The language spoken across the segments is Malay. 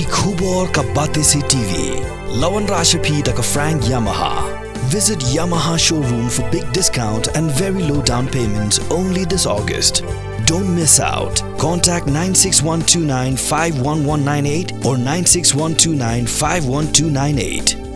ki khubor ka bate se TV lawan Rashapi da ka Frank Yamaha. Visit Yamaha showroom for big discount and very low down payments only this August. Don't miss out. Contact 96129 51198 or 96129 51298.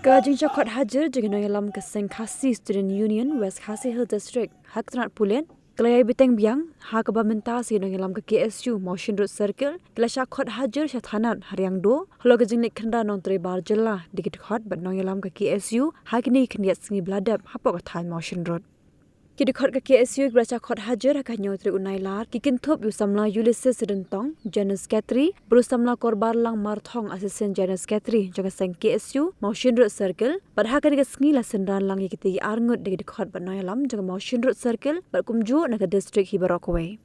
Kajing Chakot Hajar dengan Yalam Keseng Khasi Student Union West Khasi Hill District Hak Tanat Pulen Kelai Biteng Biang Hak Bamentasi dengan Yalam ke KSU Motion Road Circle Kelai Chakot Hajar Syathanat Hariang Do Halo Kajing Nik Kenda Non Tre Barjela Dikit Khot Bat Nong Yalam ke KSU Hak ni Kendiat Sengi Bladab Hapok Athan Motion Road Kidi khot ke KSU Gracha khot hajar akan nyotri unailar kikin thop yu samla Ulysses Rentong Janus Katri bru samla korbar lang marthong assistant Janus Katri jaga sang KSU Motion Road Circle padha kan ke sngi la sendran lang yikiti arngut de khot banayalam jaga Motion Road Circle bar kumju na district Hibarokwe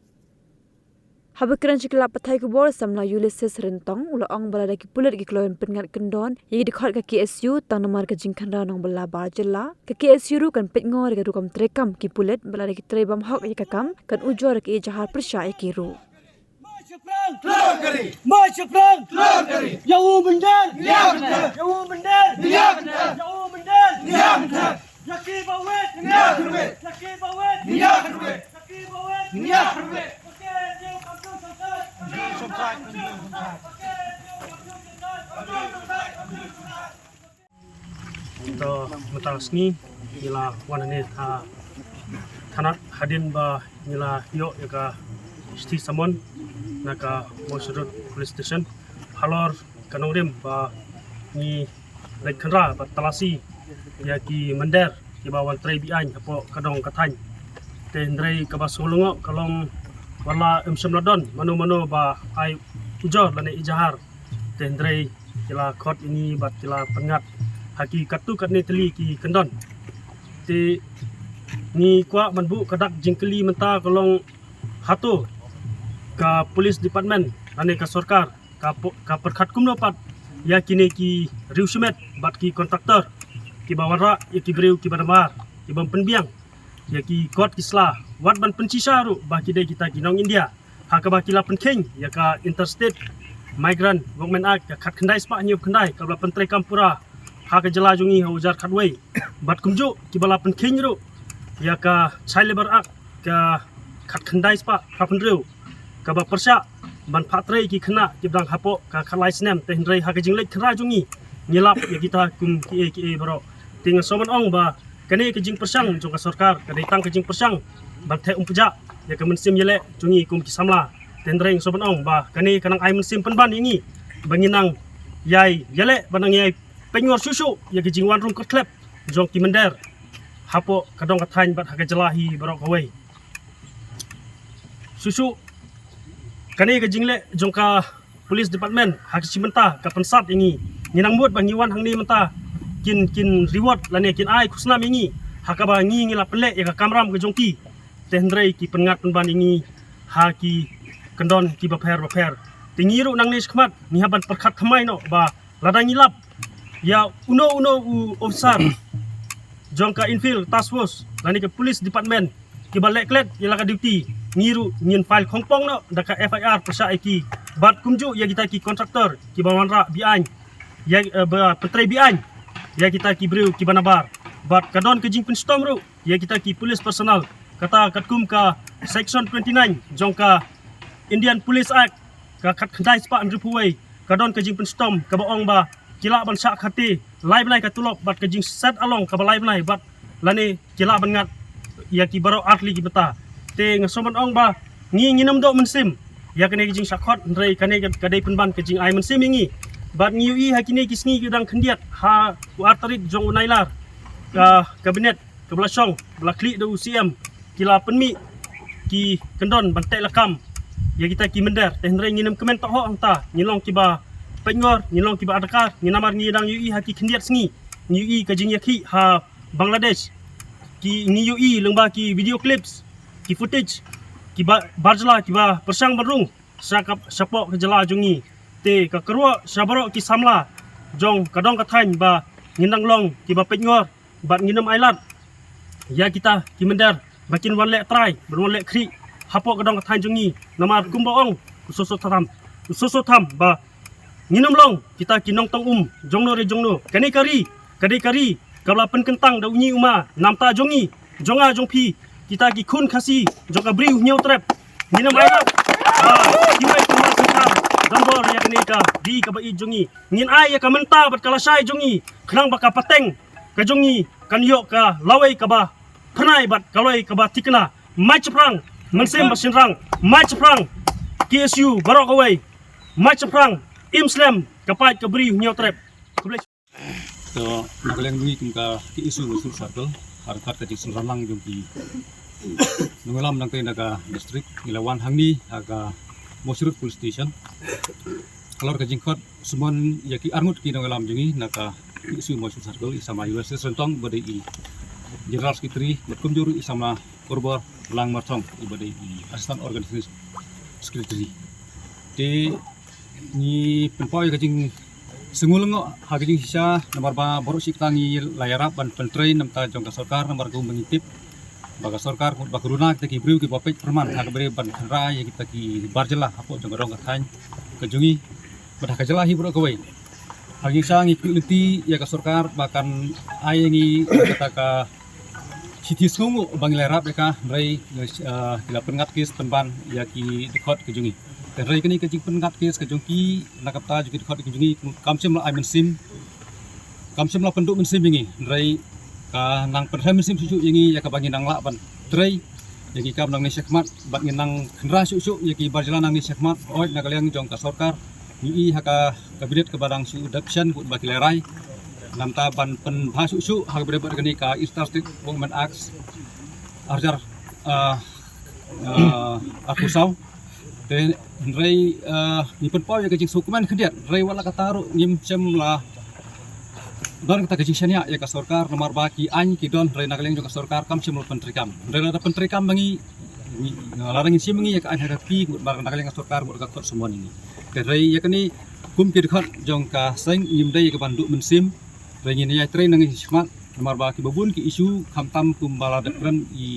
Habakran cikla pathai kubor samla Ulysses Rentong ula ong balada ki pulat ki kloen pengat kendon yi dikhot ka KSU tang namar ka jingkhandra nong bala barjela ka KSU ru kan petngor ka rukam trekam ki pulat balada ki trebam hok yi kakam kan ujor ki jahar persya ki ru March Prang Yawu Bendar Yawu Bendar Yawu Bendar Yaki Bawet Yaki Bawet Yaki Bawet Untuk metas ni ialah wanita tanat hadin ba ialah yo yaga sti samon naka Motion Road Police Station halor kanongrim ba ni lek khandra ba talasi ya ki mender ki ba wan trei bi an apo kadong kathan te ndrei ka ba solongo kalong wala emsemladon mano ba ai ujor lane ijahar te ndrei kila khot ini bat kila pengat haki katu katne teli ki kendon te ni kwa manbu kadak jingkeli menta kolong hatu ka police department ane ka sarkar ka perkhat kumno pat ya kine ki riusumet bat ki kontraktor ki bawara ya ki breu ki badamar ki bam penbiang ya ki kot kisla wat ban pencisa ru bah kidai kita kinong India haka bah kila penkeng ya ka interstate migrant workmen act ka khat khandai spa nyup khandai ka bla pentre kampura haka jela jungi ha ujar khatwei bat kumju ki bala penkeng ru ya ka child labor act ka khat khandai spa prapendreu ka ba persya ban patre ki khna ki bang hapo ka khalai snem te hendrei haka jinglek khra jungi nyelap ya kita kum ki baro ting soman ong ba kani ke jing persang jong ka sarkar ka datang ke jing persang ban the umpja ya ka mensim yele jungi kum ki samla tendreng soban ong ba kani kanang ai mensim penban ingi banginang yai yele banang yai pengor susu ya ke jing wan rum klep jong ki mender hapo kadong ka thain bat ha ka jelahi barok hawai susu kani ke jingle jong ka police department ha ki cimenta ka pensat ingi ninang mut bangiwan hang ni menta kin reward lane kin ai kusna mingi hakaba ngi ngila pele ya kamram ke jongki tendrei ki pengat penban ingi ha ki kendon ki baper tingiru nang nis khmat ni haban perkhat thamai no ba ladang ngilap ya uno u officer jongka infield task force lani ke police department ki balek klet ya ka duty ngiru ngin file khongpong no daka FIR persa iki bat kumju ya kita ki kontraktor ki bawanra bian ya petre bian ya kita ki breu ki banabar bat kadon ke jing pinstom ru ya kita ki police personal kata katkum ka section 29 jongka Indian Police Act ka khat khandai spa andrupuwei kadon ke jing pinstom ka baong ba kila ban sak khati live nai ka tulok bat ke jing set along ka live nai bat lani kila ban ngat ya ki baro atli ki beta te ngasoman ong ba ngi nginam do mensim ya kene ke jing sakhot ndrei kane kadai penban ke jing ai mensim ingi bat ngiui hakini kisni gudang khendiat ha artarit jong unailar kabinet kebelasong belakli do UCM kila penmi ki kendon bantai lakam ya kita ki mender teh ndrai nginem kemen tok ho anta nyilong kiba pengor nyilong kiba adakar nginamar ngidang UI haki kendiat sengi UI ka jing yakhi ha Bangladesh ki ngi UI lengba ki video clips ki footage ki barjla kiba persang berung sakap sapok kejela jungi te ka kerwa sabaro ki samla jong kadong kathain ba ngindang long kiba pengor bat nginem island ya kita ki mender bakin walek try berwalek kri hapok kadang kathain jungi namar kumbaong usoso tham ba nginum long kita kinong tong jongno re jongno kani kari kabla pen kentang da unyi uma namta jongi jonga jongpi kita ki khun khasi joka bri nyau trap nginum aila kimai kumar sukar dambor ya kani ka di ka bai jongi ngin ai ya ka menta bat kala sai jongi khnang ba ka pateng ka jongi kan yo ka lawai ka ba pernai bat kaloi ka ba tikna mai chaprang mansem basinrang mai chaprang KSU barok away mai chaprang Imslam kapai kabri nyau trap so nakaleng nui kumka ki isu usul circle harkat ka jing ramang jong ki nungalam nang naga district Ilawan hangni aga Mosirut police station kalor ka jingkot sumon yaki arngut ki nungalam jongi naga isu Mosirut circle isama US sentong bade i general secretary bekum juru isama korbor lang martong ibade i assistant organization secretary de ni penpoy ka jing sengulung ha ka jing sisa nomor ba borok siktangi layarap ban pentrei namta jong ka sarkar nomor ku mengitip baga sarkar ba kuruna kita ki briu ki bapek perman ha ka bere ban khanra ya kita ki barjela apo jong rong ka thain ka jungi pada ka jela hi bro ka wei ha jing sa ngi lenti ya ka sarkar bahkan ai ngi kata ka siti sungu bang layarap ya ka mrai kila pengat kes penban ya ki dekot ka jungi rai kini kecing pengat kes kejongki nakapta juga dekat kejungi kamsim la mensim kamsim la penduk mensim ini rai ka nang penha mensim susu ini ya ka bagi nang la ban trai yaki ka nang ni sekmat bat nang khendra susu yaki barjalan nang ni sekmat oi nakaliang jong ka sarkar UI haka kabinet ke badang su adoption ku bagi lerai namta ban pen bha susu haka berebet kini ka State Women Acts arjar aku saw te rai ni penpau ya kecing sukuman kediat rai wala kataru ngim cem la don kata kecing sania ya ka sarkar nomor baki an ki don rai nakaleng ka sarkar kam cem pentrikam rai la pentrikam bangi larangin sim bangi ya ka an hadapi bar nakaleng ka sarkar ka kot semua ini te rai ya kani kum ki dekat jong ka seng ngim dai ka banduk mensim rai ni ya train nang smat nomor baki babun ki isu khamtam kum bala dekran i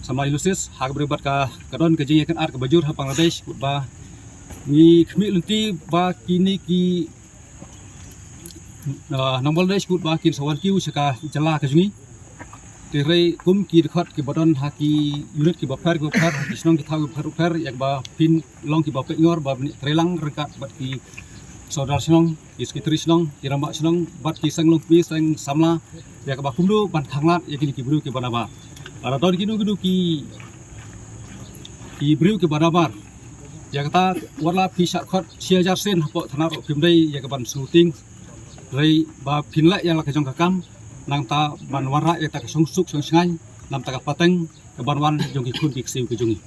sama ilusis hak berebat ka kadon ke jing yakan ar ke bajur ha Bangladesh ba ni khmi lenti ba kini ki nang Bangladesh ba kin sawan kiu saka jala ka jungi te rei kum ki dekat ki badon ha ki unit ki ba phar ki snong ki thau phar yak ba pin long ki ba pe ngor ba trelang rekat bat ki saudar snong iskitri snong kiramba snong bat ki sang long pi sang samla yak ba kumdu ban khanglat yakini ki buru ki banaba para tahun kinu ki briu ke barabar ya kata warla pisa khot siajar sen po thanar pimdai ya kaban shooting rei ba phinla ya la ka jong kakam nang ta ban warra ya ta ka sungsuk sung sangai nam ta ka pateng ka ban wan jong ki khun ki siu ki jungi